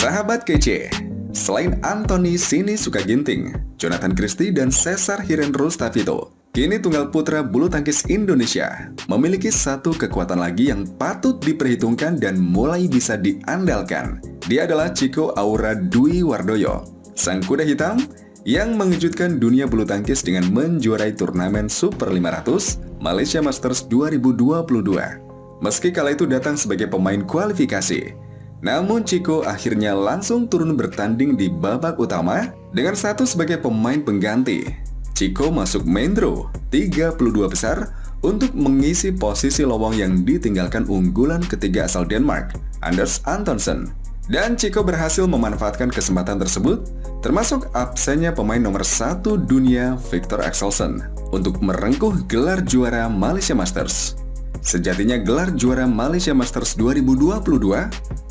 Sahabat kece, selain Anthony Sinisuka Ginting, Jonathan Christie, dan Cesar Hiren Rustavito, kini tunggal putra bulu tangkis Indonesia memiliki satu kekuatan lagi yang patut diperhitungkan dan mulai bisa diandalkan. Dia adalah Chico Aura Dwi Wardoyo, sang kuda hitam yang mengejutkan dunia bulu tangkis dengan menjuarai turnamen Super 500 Malaysia Masters 2022. Meski kala itu datang sebagai pemain kualifikasi, namun Chico akhirnya langsung turun bertanding di babak utama dengan status sebagai pemain pengganti. Chico masuk main draw 32 besar untuk mengisi posisi lowong yang ditinggalkan unggulan ketiga asal Denmark, Anders Antonsen. Dan Chico berhasil memanfaatkan kesempatan tersebut, termasuk absennya pemain nomor 1 dunia Viktor Axelsen untuk merengkuh gelar juara Malaysia Masters. Sejatinya gelar juara Malaysia Masters 2022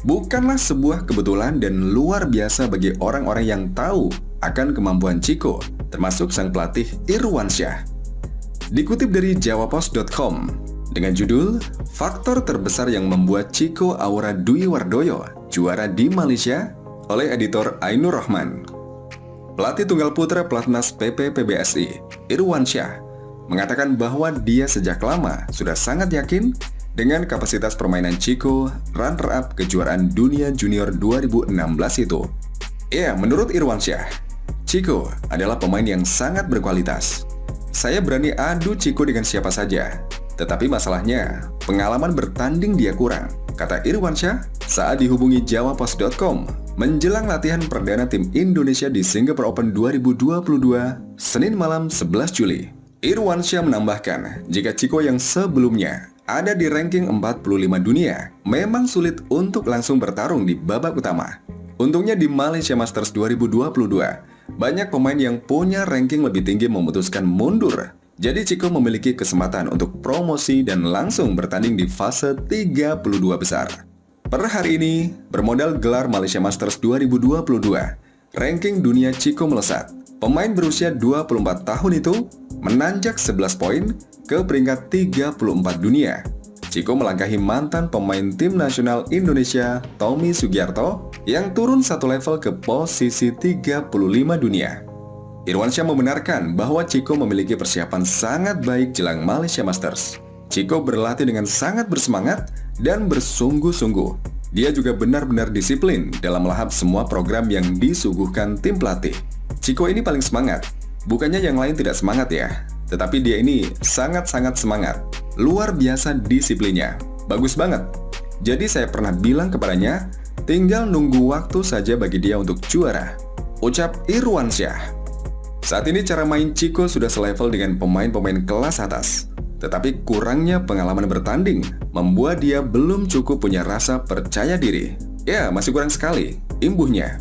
bukanlah sebuah kebetulan dan luar biasa bagi orang-orang yang tahu akan kemampuan Chico, termasuk sang pelatih Irwansyah. Dikutip dari jawapos.com dengan judul "Faktor Terbesar yang Membuat Chico Aura Dwi Wardoyo Juara di Malaysia" oleh editor Ainur Rahman. Pelatih tunggal putra pelatnas PP PBSI, Irwansyah, mengatakan bahwa dia sejak lama sudah sangat yakin dengan kapasitas permainan Chico runner-up kejuaraan dunia junior 2016 itu. Ya, menurut Irwansyah, Chico adalah pemain yang sangat berkualitas. Saya berani adu Chico dengan siapa saja, tetapi masalahnya pengalaman bertanding dia kurang, kata Irwansyah saat dihubungi jawapos.com menjelang latihan perdana tim Indonesia di Singapore Open 2022 Senin malam 11 Juli. Irwansyah menambahkan, jika Chico yang sebelumnya ada di ranking 45 dunia, memang sulit untuk langsung bertarung di babak utama. Untungnya di Malaysia Masters 2022, banyak pemain yang punya ranking lebih tinggi memutuskan mundur. Jadi Chico memiliki kesempatan untuk promosi dan langsung bertanding di fase 32 besar. Per hari ini, bermodal gelar Malaysia Masters 2022, ranking dunia Chico melesat. Pemain berusia 24 tahun itu menanjak 11 poin ke peringkat 34 dunia. Chico melangkahi mantan pemain tim nasional Indonesia Tommy Sugiarto yang turun satu level ke posisi 35 dunia. Irwansyah membenarkan bahwa Chico memiliki persiapan sangat baik jelang Malaysia Masters. Chico berlatih dengan sangat bersemangat dan bersungguh-sungguh. Dia juga benar-benar disiplin dalam melahap semua program yang disuguhkan tim pelatih. Chico ini paling semangat. Bukannya yang lain tidak semangat ya, tetapi dia ini sangat-sangat semangat. Luar biasa disiplinnya. Bagus banget. Jadi saya pernah bilang kepadanya, tinggal nunggu waktu saja bagi dia untuk juara, ucap Irwansyah. Saat ini cara main Chico sudah selevel dengan pemain-pemain kelas atas. Tetapi kurangnya pengalaman bertanding membuat dia belum cukup punya rasa percaya diri. Ya, masih kurang sekali imbuhnya.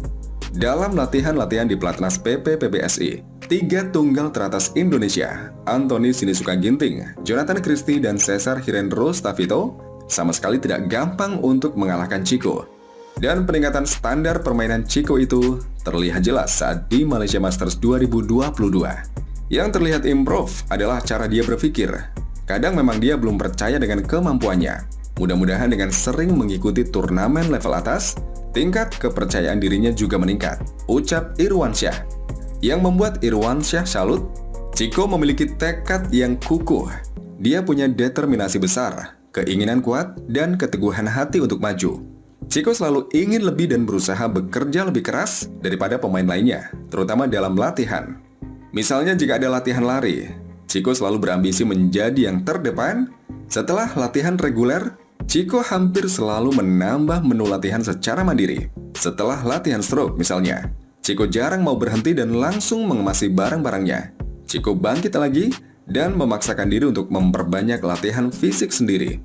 Dalam latihan-latihan di pelatnas PP PBSI, 3 tunggal teratas Indonesia, Anthony Sinisuka Ginting, Jonathan Christie, dan Cesar Hiren Rustavito, sama sekali tidak gampang untuk mengalahkan Chico. Dan peningkatan standar permainan Chico itu terlihat jelas saat di Malaysia Masters 2022. Yang terlihat improve adalah cara dia berpikir. Kadang memang dia belum percaya dengan kemampuannya. Mudah-mudahan dengan sering mengikuti turnamen level atas, tingkat kepercayaan dirinya juga meningkat, ucap Irwansyah. Yang membuat Irwansyah salut, Chico memiliki tekad yang kukuh. Dia punya determinasi besar, keinginan kuat, dan keteguhan hati untuk maju. Chico selalu ingin lebih dan berusaha bekerja lebih keras daripada pemain lainnya, terutama dalam latihan. Misalnya jika ada latihan lari, Chico selalu berambisi menjadi yang terdepan. Setelah latihan reguler, Chico hampir selalu menambah menu latihan secara mandiri. Setelah latihan stroke misalnya, Chico jarang mau berhenti dan langsung mengemasi barang-barangnya. Chico bangkit lagi dan memaksakan diri untuk memperbanyak latihan fisik sendiri.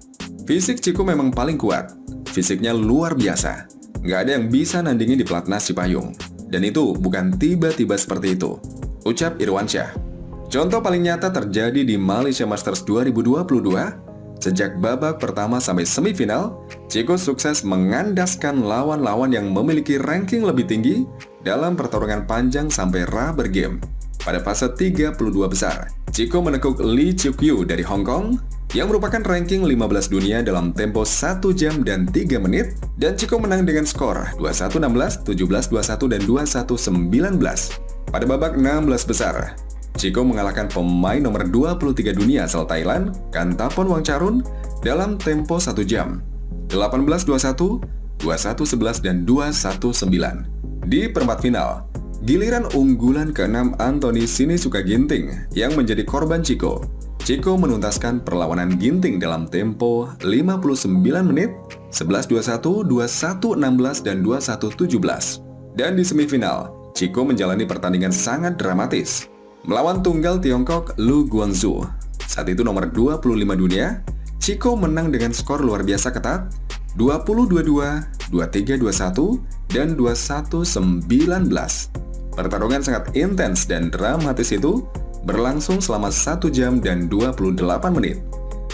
Fisik Chico memang paling kuat. Fisiknya luar biasa. Nggak ada yang bisa nandingi di pelatnas Cipayung. Dan itu bukan tiba-tiba seperti itu, ucap Irwansyah. Contoh paling nyata terjadi di Malaysia Masters 2022. Sejak babak pertama sampai semifinal, Chico sukses mengandaskan lawan-lawan yang memiliki ranking lebih tinggi dalam pertarungan panjang sampai rubber game. Pada fase 32 besar, Chico menekuk Lee Chiuk Yu dari Hong Kong, yang merupakan ranking 15 dunia dalam tempo 1 jam dan 3 menit, dan Chico menang dengan skor 21-16, 17-21, dan 21-19. Pada babak 16 besar, Chico mengalahkan pemain nomor 23 dunia asal Thailand, Kantapon Wangcarun, dalam tempo 1 jam, 18-21, 21-11, dan 21-9. Di perempat final, giliran unggulan ke-6 Anthony Sinisuka Ginting yang menjadi korban Chico. Chico menuntaskan perlawanan Ginting dalam tempo 59 menit, 11-21, 21-16, dan 21-17. Dan di semifinal, Chico menjalani pertandingan sangat dramatis melawan tunggal Tiongkok Lu Guangzhou. Saat itu nomor 25 dunia, Chico menang dengan skor luar biasa ketat 20-22, 23-21, dan 21-19. Pertarungan sangat intens dan dramatis itu berlangsung selama 1 jam dan 28 menit.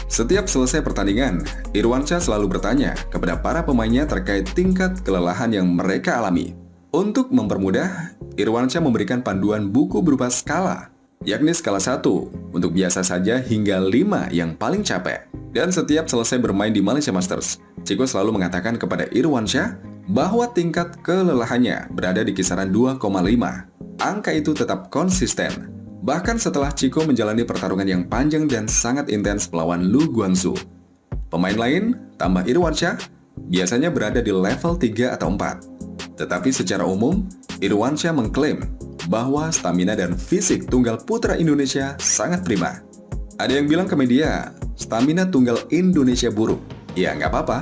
Setiap selesai pertandingan, Irwansyah selalu bertanya kepada para pemainnya terkait tingkat kelelahan yang mereka alami. Untuk mempermudah, Irwansyah memberikan panduan buku berupa skala, yakni skala 1 untuk biasa saja hingga 5 yang paling capek. Dan setiap selesai bermain di Malaysia Masters, Chico selalu mengatakan kepada Irwansyah bahwa tingkat kelelahannya berada di kisaran 2,5. Angka itu tetap konsisten bahkan setelah Chico menjalani pertarungan yang panjang dan sangat intens melawan Lu Guangzhou. Pemain lain, tambah Irwansyah, biasanya berada di level 3 atau 4. Tetapi secara umum, Irwansyah mengklaim bahwa stamina dan fisik tunggal putra Indonesia sangat prima. Ada yang bilang ke media, stamina tunggal Indonesia buruk. Ya nggak apa-apa,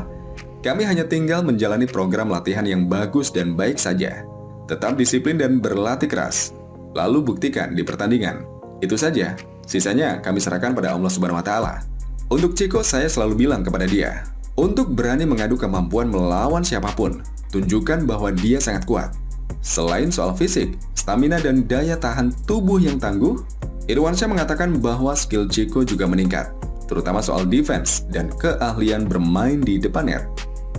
kami hanya tinggal menjalani program latihan yang bagus dan baik saja. Tetap disiplin dan berlatih keras. Lalu buktikan di pertandingan. Itu saja, sisanya kami serahkan pada Allah Subhanahu wa Ta'ala. Untuk Chico, saya selalu bilang kepada dia, untuk berani mengadu kemampuan melawan siapapun, tunjukkan bahwa dia sangat kuat. Selain soal fisik, stamina dan daya tahan tubuh yang tangguh, Irwansyah mengatakan bahwa skill Chico juga meningkat, terutama soal defense dan keahlian bermain di depan net.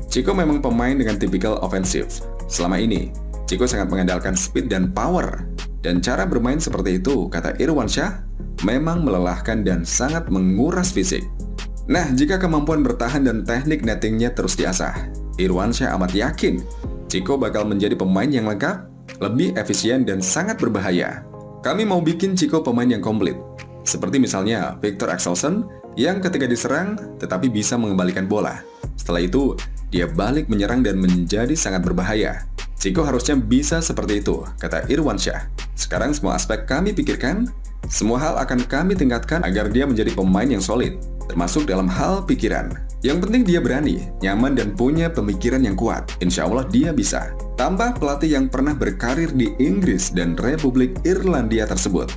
Chico memang pemain dengan tipikal ofensif. Selama ini, Chico sangat mengandalkan speed dan power. Dan cara bermain seperti itu, kata Irwansyah, memang melelahkan dan sangat menguras fisik. Nah, jika kemampuan bertahan dan teknik nettingnya terus diasah, Irwansyah amat yakin Chico bakal menjadi pemain yang lengkap, lebih efisien, dan sangat berbahaya. Kami mau bikin Chico pemain yang komplit. Seperti misalnya Viktor Axelsen yang ketika diserang tetapi bisa mengembalikan bola. Setelah itu, dia balik menyerang dan menjadi sangat berbahaya. Chico harusnya bisa seperti itu, kata Irwansyah. Sekarang semua aspek kami pikirkan, semua hal akan kami tingkatkan agar dia menjadi pemain yang solid, termasuk dalam hal pikiran. Yang penting dia berani, nyaman, dan punya pemikiran yang kuat. Insya Allah dia bisa. Tambah pelatih yang pernah berkarir di Inggris dan Republik Irlandia tersebut.